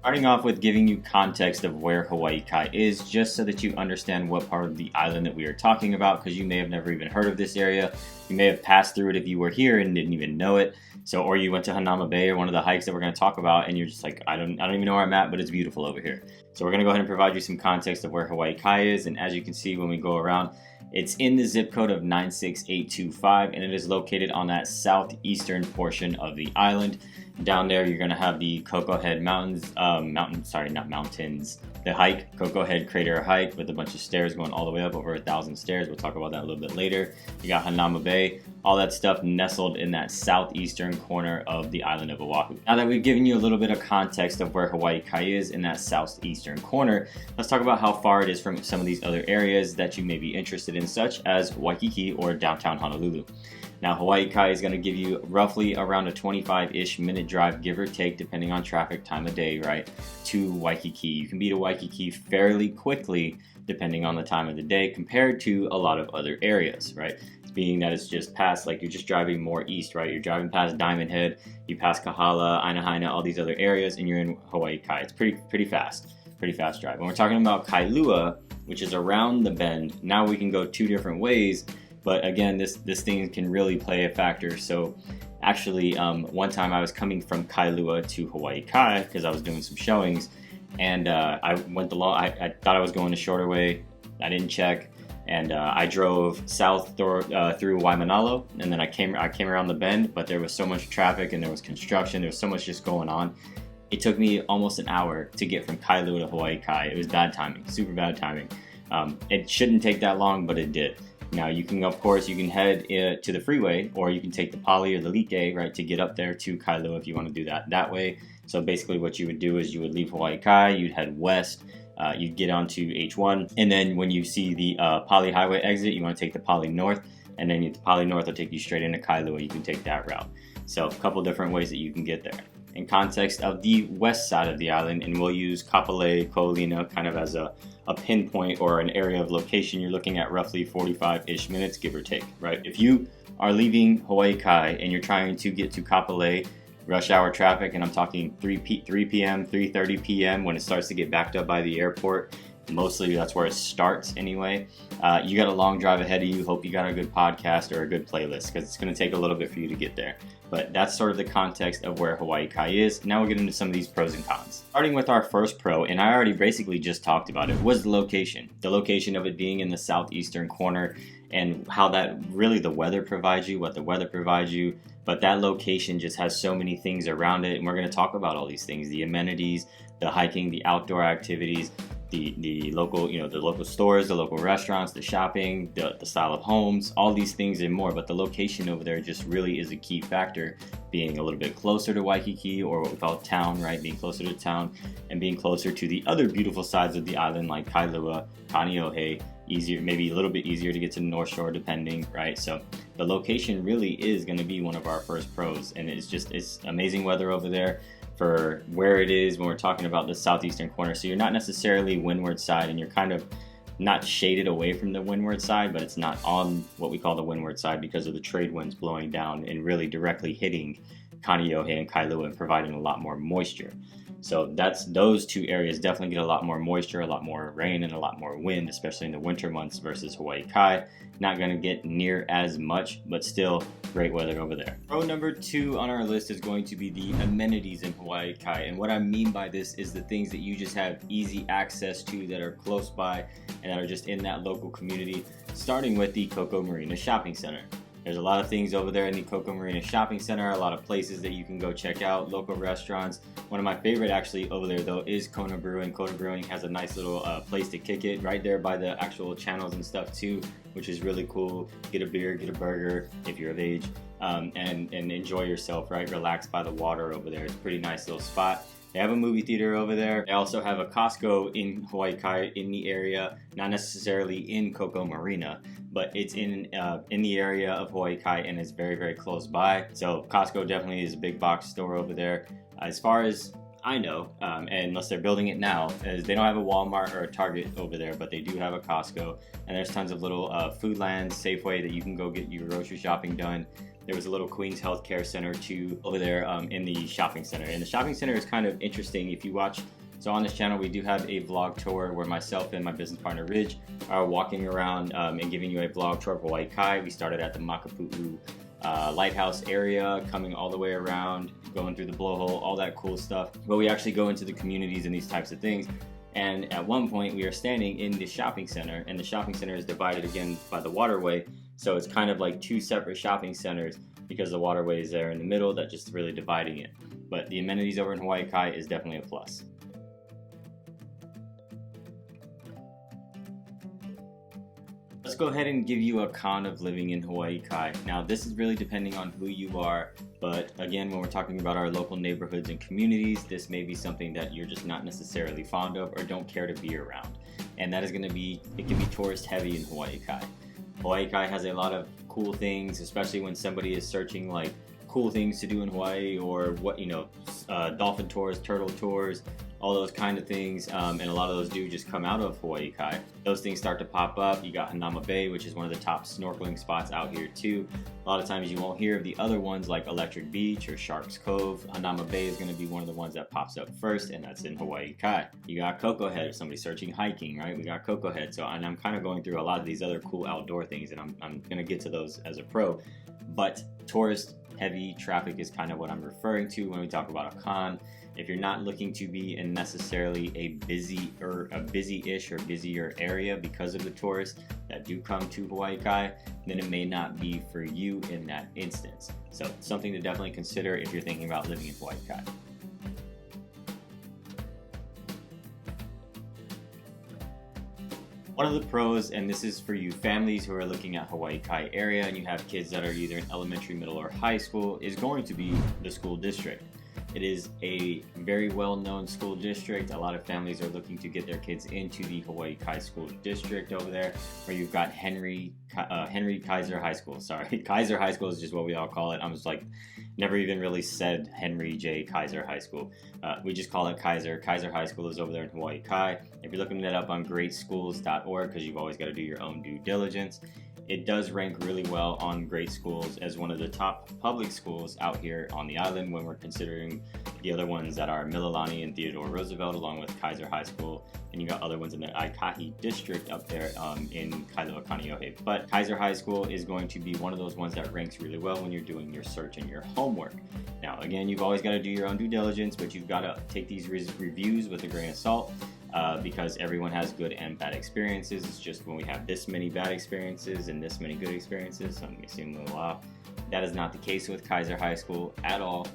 Starting off with giving you context of where Hawaii Kai is, just so that you understand what part of the island that we are talking about, because you may have never even heard of this area. You may have passed through it if you were here and didn't even know it. So, or you went to Hanauma Bay or one of the hikes that we're going to talk about, and you're just like, I don't even know where I'm at, but it's beautiful over here. So we're going to go ahead and provide you some context of where Hawaii Kai is, and as you can see when we go around, it's in the zip code of 96825, and it is located on that southeastern portion of the island. Down there, you're going to have the Cocoa Head Mountains, the hike, Cocoa Head Crater hike with a bunch of stairs going all the way up, over 1,000 stairs. We'll talk about that a little bit later. You got Hanauma Bay, all that stuff nestled in that southeastern corner of the island of Oahu. Now that we've given you a little bit of context of where Hawaii Kai is in that southeastern corner, let's talk about how far it is from some of these other areas that you may be interested in, such as Waikiki or downtown Honolulu. Now, Hawaii Kai is going to give you roughly around a 25-ish minute drive, give or take, depending on traffic, time of day, right, to Waikiki. You can be to Waikiki fairly quickly, depending on the time of the day, compared to a lot of other areas, right? Being that it's just past, like you're just driving more east, right? You're driving past Diamond Head, you pass Kahala, Ainahaina, all these other areas, and you're in Hawaii Kai. It's pretty fast drive. When we're talking about Kailua, which is around the bend, now we can go two different ways. But again, this thing can really play a factor. So actually, one time I was coming from Kailua to Hawaii Kai because I was doing some showings, and I went I thought I was going the shorter way. I didn't check, and I drove south through Waimanalo, and then I came around the bend. But there was so much traffic, and there was construction. There was so much just going on. It took me almost an hour to get from Kailua to Hawaii Kai. It was bad timing, super bad timing. It shouldn't take that long, but it did. Now you can, of course, head to the freeway, or you can take the Pali or the Like, right, to get up there to Kailua if you want to do that way. So basically what you would do is you would leave Hawaii Kai, you'd head west, you'd get onto H1, and then when you see the Pali Highway exit, you want to take the Pali North, and then the Pali North will take you straight into Kailua. You can take that route. So a couple different ways that you can get there. In context of the west side of the island, and we'll use Kapolei, Ko'olina kind of as a pinpoint or an area of location, you're looking at roughly 45-ish minutes, give or take, right? If you are leaving Hawaii Kai and you're trying to get to Kapolei, rush hour traffic, and I'm talking 3 p.m., 3:30 p.m. when it starts to get backed up by the airport, mostly that's where it starts anyway. You got a long drive ahead of you. Hope you got a good podcast or a good playlist, because it's going to take a little bit for you to get there. But that's sort of the context of where Hawaii Kai is. Now we'll get into some of these pros and cons. Starting with our first pro, and I already basically just talked about it, was the location. The location of it being in the southeastern corner, and how that really the weather provides you, what the weather provides you. But that location just has so many things around it, and we're going to talk about all these things: the amenities, the hiking, the outdoor activities, the local, the local stores, the local restaurants, the shopping, the style of homes, all these things and more. But the location over there just really is a key factor, being a little bit closer to Waikiki, or what we call town, right? Being closer to town and being closer to the other beautiful sides of the island, like Kailua, Kaneohe, easier, maybe a little bit easier to get to the North Shore depending, right? So the location really is going to be one of our first pros, and it's amazing weather over there for where it is when we're talking about the southeastern corner. So you're not necessarily windward side, and you're kind of not shaded away from the windward side, but it's not on what we call the windward side because of the trade winds blowing down and really directly hitting Kaneohe and Kailua and providing a lot more moisture. So those two areas definitely get a lot more moisture, a lot more rain, and a lot more wind, especially in the winter months, versus Hawaii Kai. Not going to get near as much, but still great weather over there. Pro number 2 on our list is going to be the amenities in Hawaii Kai. And what I mean by this is the things that you just have easy access to that are close by and that are just in that local community, starting with the Koko Marina Shopping Center. There's a lot of things over there in the Koko Marina Shopping Center, a lot of places that you can go check out, local restaurants. One of my favorite actually over there though is Kona Brewing. Kona Brewing has a nice little place to kick it right there by the actual channels and stuff too, which is really cool. Get a beer, get a burger if you're of age, and enjoy yourself, right? Relax by the water over there. It's a pretty nice little spot. They have a movie theater over there. They also have a Costco in Hawaii Kai in the area, not necessarily in Koko Marina, but it's in the area of Hawaii Kai, and it's very, very close by. So Costco definitely is a big box store over there. As far as I know, and unless they're building it now, as they don't have a Walmart or a Target over there, but they do have a Costco, and there's tons of little Foodlands, Safeway that you can go get your grocery shopping done. There was a little Queens Healthcare Center too over there in the shopping center. And the shopping center is kind of interesting if you watch. So on this channel, we do have a vlog tour where myself and my business partner Ridge are walking around and giving you a vlog tour of Hawaii Kai. We started at the Makapu'u lighthouse area, coming all the way around, going through the blowhole, all that cool stuff. But we actually go into the communities and these types of things. And at one point we are standing in the shopping center, and the shopping center is divided again by the waterway. So it's kind of like two separate shopping centers because the waterway is there in the middle that just really dividing it. But the amenities over in Hawaii Kai is definitely a plus. Let's go ahead and give you a con of living in Hawaii Kai. Now this is really depending on who you are, but again, when we're talking about our local neighborhoods and communities, this may be something that you're just not necessarily fond of or don't care to be around. And that is going to be, it can be tourist heavy in Hawaii Kai. Hawaii Kai has a lot of cool things, especially when somebody is searching like cool things to do in Hawaii, or what, you know, dolphin tours, turtle tours, all those kind of things, and a lot of those do just come out of Hawaii Kai. Those things start to pop up. You got Hanauma Bay, which is one of the top snorkeling spots out here too. A lot of times you won't hear of the other ones like Electric Beach or Sharks Cove. Hanauma Bay is going to be one of the ones that pops up first, and that's in Hawaii Kai. You got Coco Head, if somebody's searching hiking, right? We got Coco Head. So, and I'm kind of going through a lot of these other cool outdoor things, and I'm going to get to those as a pro. But tourist heavy traffic is kind of what I'm referring to when we talk about a con. If you're not looking to be in necessarily a busy-ish or busier area because of the tourists that do come to Hawaii Kai, then it may not be for you in that instance. So something to definitely consider if you're thinking about living in Hawaii Kai. One of the pros, and this is for you families who are looking at Hawaii Kai area and you have kids that are either in elementary, middle, or high school, is going to be the school district. It is a very well-known school district. A lot of families are looking to get their kids into the Hawaii Kai School District over there, where you've got Henry Kaiser High School. Sorry, Kaiser High School is just what we all call it. I'm just like, never even really said Henry J. Kaiser High School. We just call it Kaiser. Kaiser High School is over there in Hawaii Kai. If you're looking that up on greatschools.org, because you've always got to do your own due diligence, it does rank really well on Great Schools as one of the top public schools out here on the island when we're considering the other ones that are Mililani and Theodore Roosevelt, along with Kaiser High School, and you got other ones in the Aikahi district up there in Kailua Kaneohe. But Kaiser High School is going to be one of those ones that ranks really well when you're doing your search and your homework. Now again, you've always got to do your own due diligence, but you've got to take these reviews with a grain of salt. Because everyone has good and bad experiences. It's just when we have this many bad experiences and this many good experiences, so I'm going to seem a little off. That is not the case with Kaiser High School at all.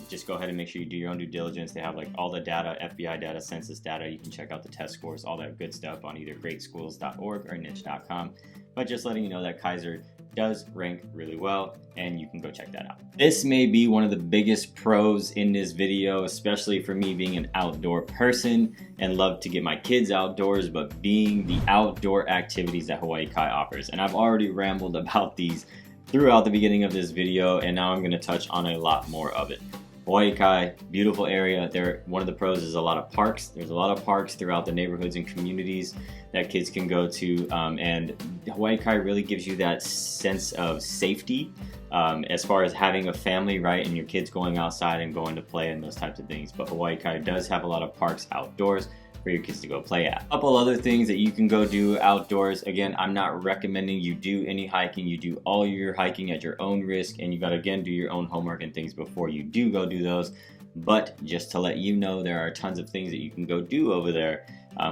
Just go ahead and make sure you do your own due diligence. They have like all the data, FBI data, census data. You can check out the test scores, all that good stuff on either greatschools.org or niche.com. But just letting you know that Kaiser does rank really well, and you can go check that out. This may be one of the biggest pros in this video, especially for me being an outdoor person and love to get my kids outdoors, but being the outdoor activities that Hawaii Kai offers. And I've already rambled about these throughout the beginning of this video, and now I'm going to touch on a lot more of it. Hawaii Kai, beautiful area. One of the pros is a lot of parks. There's a lot of parks throughout the neighborhoods and communities that kids can go to, and Hawaii Kai really gives you that sense of safety as far as having a family, right, and your kids going outside and going to play and those types of things. But Hawaii Kai does have a lot of parks outdoors for your kids to go play at. A couple other things that you can go do outdoors. Again, I'm not recommending you do any hiking. You do all your hiking at your own risk, and you got to again do your own homework and things before you do go do those. But just to let you know, there are tons of things that you can go do over there.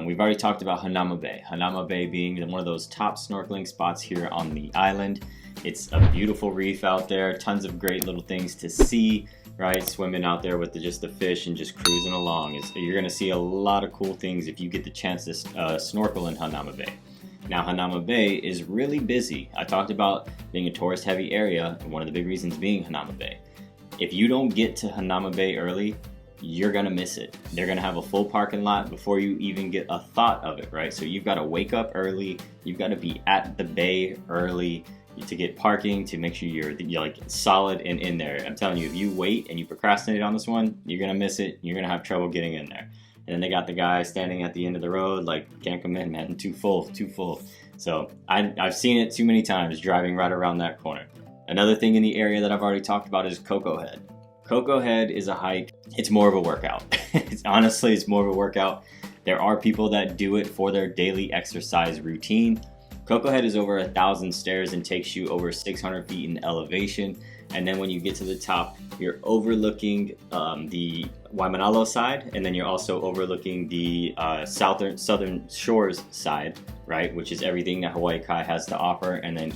We've already talked about Hanauma Bay. Hanauma Bay being one of those top snorkeling spots here on the island. It's a beautiful reef out there, tons of great little things to see, right? Swimming out there with just the fish and just cruising along. You're gonna see a lot of cool things if you get the chance to snorkel in Hanauma Bay. Now, Hanauma Bay is really busy. I talked about being a tourist heavy area, and one of the big reasons being Hanauma Bay. If you don't get to Hanauma Bay early, you're gonna miss it. They're gonna have a full parking lot before you even get a thought of it, right? So you've gotta wake up early, you've gotta be at the bay early to get parking, to make sure you're like solid and in there. I'm telling you, if you wait and you procrastinate on this one, you're gonna miss it. You're gonna have trouble getting in there. And then they got the guy standing at the end of the road, like, can't come in, man, too full. So I've seen it too many times driving right around that corner. Another thing in the area that I've already talked about is Cocoa Head. Cocoa Head is a hike. It's more of a workout. Honestly, it's more of a workout. There are people that do it for their daily exercise routine. Cocoa Head is over 1,000 stairs and takes you over 600 feet in elevation. And then when you get to the top, you're overlooking the Waimanalo side, and then you're also overlooking the southern shores side, right? Which is everything that Hawaii Kai has to offer, and then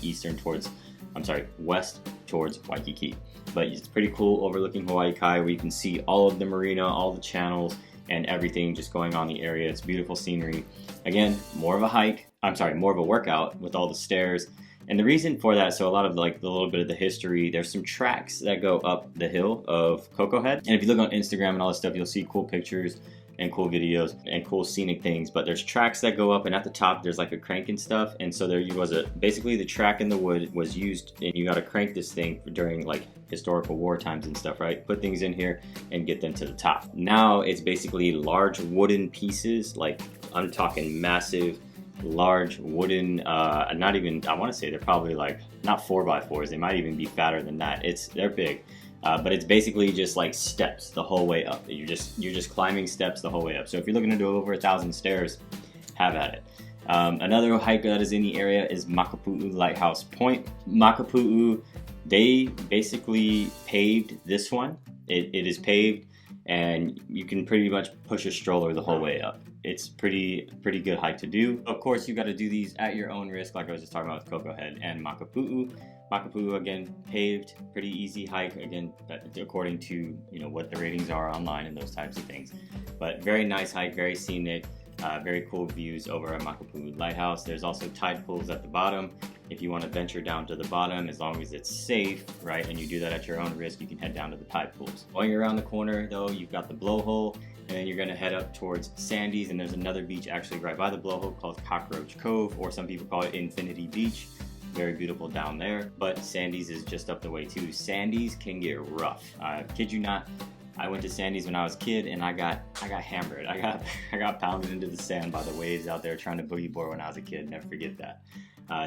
west towards Waikiki. But it's pretty cool overlooking Hawaii Kai, where you can see all of the marina, all the channels, and everything just going on in the area. It's beautiful scenery. Again, more of a workout with all the stairs. And the reason for that, so a lot of like the little bit of the history, there's some tracks that go up the hill of Cocoa Head. And if you look on Instagram and all this stuff, you'll see cool pictures and cool videos and cool scenic things. But there's tracks that go up, and at the top there's like a crank and stuff. And so there was basically the track in the wood was used, and you got to crank this thing during like historical war times and stuff, right? Put things in here and get them to the top. Now it's basically large wooden pieces, like I'm talking massive, large wooden, I want to say they're probably like not 4x4s, they might even be fatter than that. They're big, but it's basically just like steps the whole way up. You're just climbing steps the whole way up. So if you're looking to do over 1,000 stairs, have at it. Another hike that is in the area is Makapu'u Lighthouse Point. Makapu'u, they basically paved this one. It is paved, and you can pretty much push a stroller the whole way up. It's pretty good hike to do. Of course, you got to do these at your own risk, like I was just talking about with Cocoa Head and Makapu'u. Makapu'u, again, paved, pretty easy hike, again, according to what the ratings are online and those types of things. But very nice hike, very scenic, very cool views over at Makapu'u Lighthouse. There's also tide pools at the bottom. If you want to venture down to the bottom, as long as it's safe, right, and you do that at your own risk, you can head down to the tide pools. Going around the corner, though, you've got the blowhole, and then you're going to head up towards Sandy's, and there's another beach actually right by the blowhole called Cockroach Cove, or some people call it Infinity Beach. Very beautiful down there, but Sandy's is just up the way too. Sandy's can get rough. Kid you not, I went to Sandy's when I was a kid, and I got hammered. I got pounded into the sand by the waves out there trying to boogie board when I was a kid. Never forget that.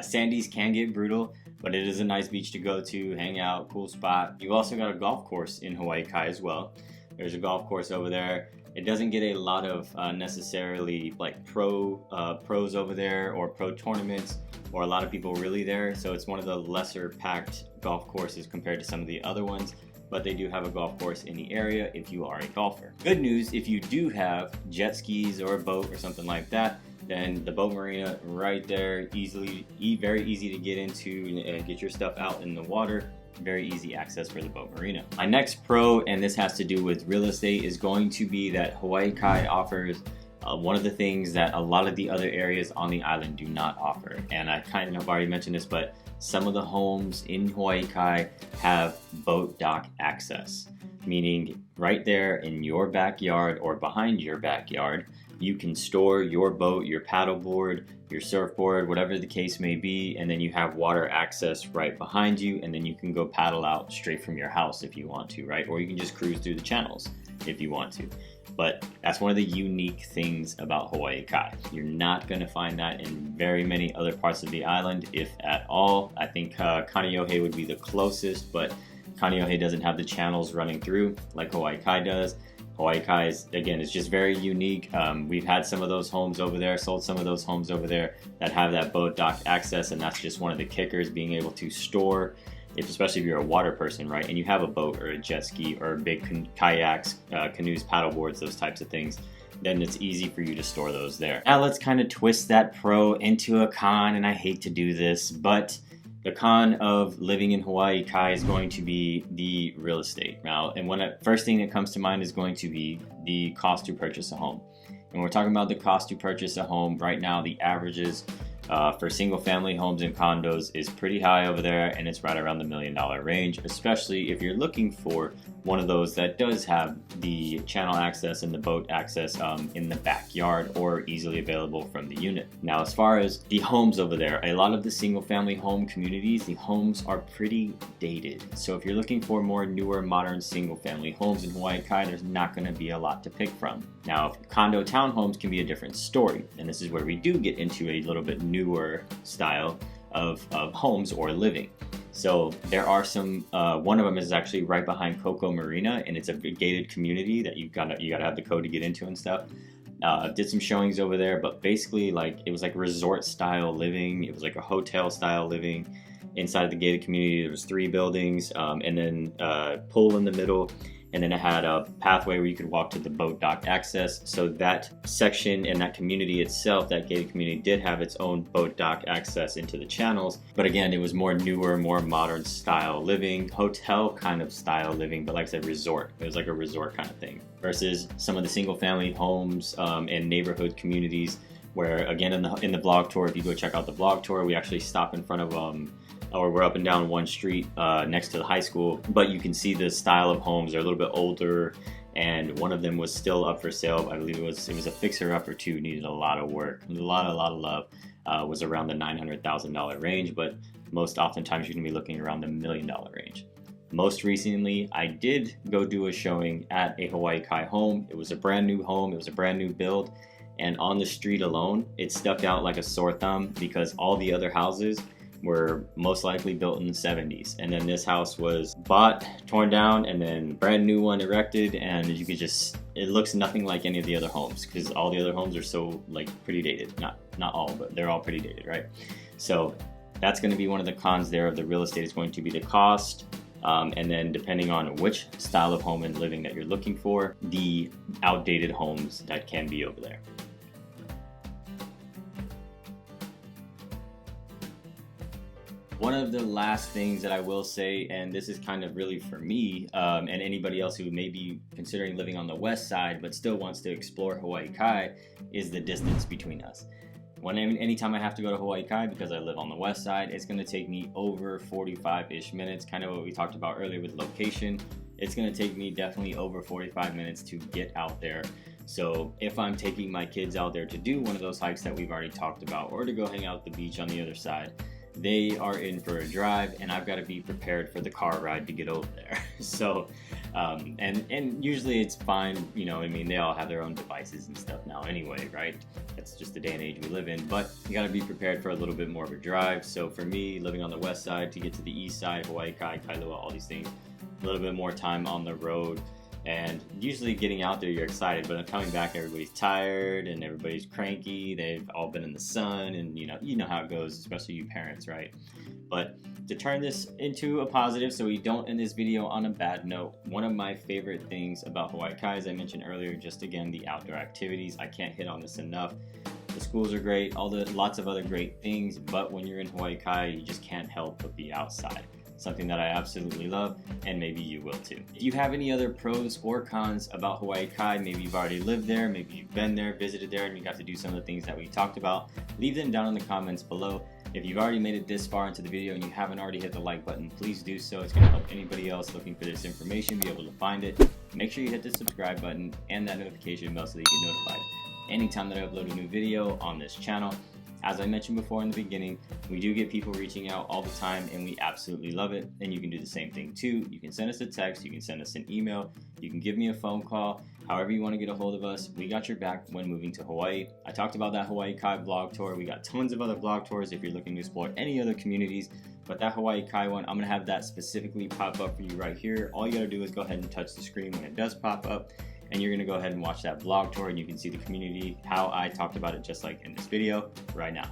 Sandy's can get brutal, but it is a nice beach to go to, hang out, cool spot. You also got a golf course in Hawaii Kai as well. There's a golf course over there. It doesn't get a lot of necessarily like pros over there, or pro tournaments, or a lot of people really there. So it's one of the lesser packed golf courses compared to some of the other ones. But they do have a golf course in the area if you are a golfer. Good news, if you do have jet skis or a boat or something like that, then the boat marina right there, very easy to get into and get your stuff out in the water. Very easy access for the boat marina. My next pro, and this has to do with real estate, is going to be that Hawaii Kai offers one of the things that a lot of the other areas on the island do not offer. And I kind of already mentioned this, but some of the homes in Hawaii Kai have boat dock access, meaning right there in your backyard or behind your backyard, you can store your boat, your paddleboard, your surfboard, whatever the case may be, and then you have water access right behind you, and then you can go paddle out straight from your house if you want to, right? Or you can just cruise through the channels if you want to. But that's one of the unique things about Hawaii Kai. You're not going to find that in very many other parts of the island, if at all. I think Kaneohe would be the closest, but Kaneohe doesn't have the channels running through like Hawaii Kai does. Hawaii Kai is just very unique. We've had some of those homes over there, sold some of those homes over there that have that boat dock access, and that's just one of the kickers, being able to store, especially if you're a water person, right? And you have a boat or a jet ski or big kayaks, canoes, paddleboards, those types of things, then it's easy for you to store those there. Now let's kind of twist that pro into a con, and I hate to do this, but the con of living in Hawaii Kai is going to be the real estate. Now, and first thing that comes to mind is going to be the cost to purchase a home. And we're talking about the cost to purchase a home. Right now, the averages for single family homes and condos is pretty high over there, and it's right around the $1 million range, especially if you're looking for one of those that does have the channel access and the boat access in the backyard or easily available from the unit. Now, as far as the homes over there, a lot of the single family home communities, the homes are pretty dated. So if you're looking for more newer, modern single family homes in Hawaii Kai, there's not going to be a lot to pick from. Now, condo townhomes can be a different story, and this is where we do get into a little bit newer style of homes or living. So there are some, one of them is actually right behind Coco Marina, and it's a gated community that you gotta have the code to get into and stuff. Did some showings over there, but basically like it was like resort style living. It was like a hotel style living inside the gated community. There was 3 buildings, and then pool in the middle. And then it had a pathway where you could walk to the boat dock access. So that section and that community itself, that gated community, did have its own boat dock access into the channels. But again, it was more newer, more modern style living, hotel kind of style living, but like I said, resort. It was like a resort kind of thing. Versus some of the single family homes and neighborhood communities where, again, in the vlog tour, if you go check out the vlog tour, we actually stop in front of or we're up and down one street next to the high school, but you can see the style of homes. They're a little bit older, and one of them was still up for sale. I believe it was a fixer-upper too, needed a lot of work, a lot of love. Was around the $900,000 range, but most oftentimes you're gonna be looking around the $1 million range. Most recently, I did go do a showing at a Hawaii Kai home. It was a brand new home, it was a brand new build, and on the street alone, it stuck out like a sore thumb because all the other houses were most likely built in the 70s, and then this house was bought, torn down, and then brand new one erected, and you could just, it looks nothing like any of the other homes because all the other homes are so like pretty dated. Not all, but they're all pretty dated, right? So that's going to be one of the cons there of the real estate, is going to be the cost, and then depending on which style of home and living that you're looking for, the outdated homes that can be over there. One of the last things that I will say, and this is kind of really for me and anybody else who may be considering living on the west side but still wants to explore Hawaii Kai, is the distance between us. Anytime I have to go to Hawaii Kai, because I live on the west side, it's going to take me over 45-ish minutes, kind of what we talked about earlier with location. It's going to take me definitely over 45 minutes to get out there. So if I'm taking my kids out there to do one of those hikes that we've already talked about, or to go hang out at the beach on the other side, they are in for a drive, and I've got to be prepared for the car ride to get over there. So, and usually it's fine, you know, I mean, they all have their own devices and stuff now anyway, right? That's just the day and age we live in, but you got to be prepared for a little bit more of a drive. So for me, living on the west side, to get to the east side, Hawaii Kai, Kailua, all these things, a little bit more time on the road. And usually getting out there, you're excited, but coming back, everybody's tired and everybody's cranky. They've all been in the sun, and you know how it goes, especially you parents, right? But to turn this into a positive, so we don't end this video on a bad note, one of my favorite things about Hawaii Kai, as I mentioned earlier, just again, the outdoor activities. I can't hit on this enough. The schools are great, lots of other great things, but when you're in Hawaii Kai, you just can't help but be outside. Something that I absolutely love, and maybe you will too. If you have any other pros or cons about Hawaii Kai, maybe you've already lived there, maybe you've been there, visited there, and you got to do some of the things that we talked about, leave them down in the comments below. If you've already made it this far into the video and you haven't already hit the like button, please do so. It's going to help anybody else looking for this information be able to find it. Make sure you hit the subscribe button and that notification bell so that you get notified anytime that I upload a new video on this channel. As I mentioned before in the beginning, we do get people reaching out all the time, and we absolutely love it. And you can do the same thing too. You can send us a text, you can send us an email, you can give me a phone call, however you want to get a hold of us. We got your back when moving to Hawaii. I talked about that Hawaii Kai vlog tour. We got tons of other vlog tours if you're looking to explore any other communities, but that Hawaii Kai one, I'm going to have that specifically pop up for you right here. All you got to do is go ahead and touch the screen when it does pop up, and you're going to go ahead and watch that vlog tour, and you can see the community, how I talked about it just like in this video right now.